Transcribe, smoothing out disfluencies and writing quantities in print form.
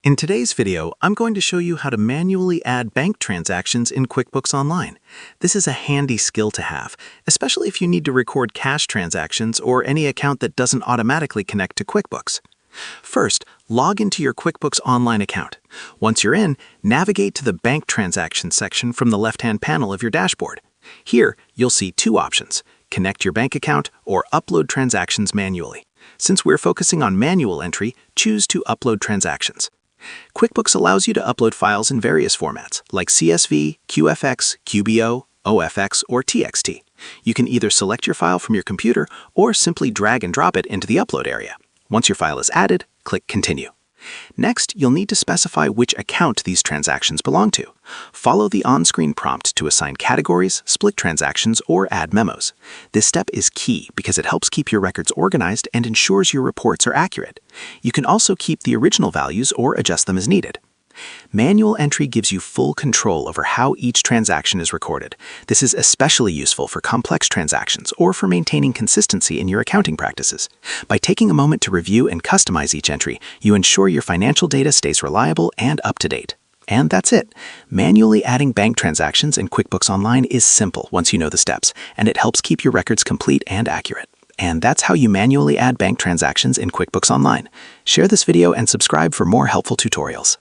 In today's video, I'm going to show you how to manually add bank transactions in QuickBooks Online. This is a handy skill to have, especially if you need to record cash transactions or any account that doesn't automatically connect to QuickBooks. First, log into your QuickBooks Online account. Once you're in, navigate to the Bank Transactions section from the left-hand panel of your dashboard. Here, you'll see two options: connect your bank account or upload transactions manually. Since we're focusing on manual entry, choose to upload transactions. QuickBooks allows you to upload files in various formats, like CSV, QFX, QBO, OFX, or TXT. You can either select your file from your computer or simply drag and drop it into the upload area. Once your file is added, click Continue. Next, you'll need to specify which account these transactions belong to. Follow the on-screen prompt to assign categories, split transactions, or add memos. This step is key because it helps keep your records organized and ensures your reports are accurate. You can also keep the original values or adjust them as needed. Manual entry gives you full control over how each transaction is recorded. This is especially useful for complex transactions or for maintaining consistency in your accounting practices. By taking a moment to review and customize each entry, you ensure your financial data stays reliable and up to date. And that's it. Manually adding bank transactions in QuickBooks Online is simple once you know the steps, and it helps keep your records complete and accurate. And that's how you manually add bank transactions in QuickBooks Online. Share this video and subscribe for more helpful tutorials.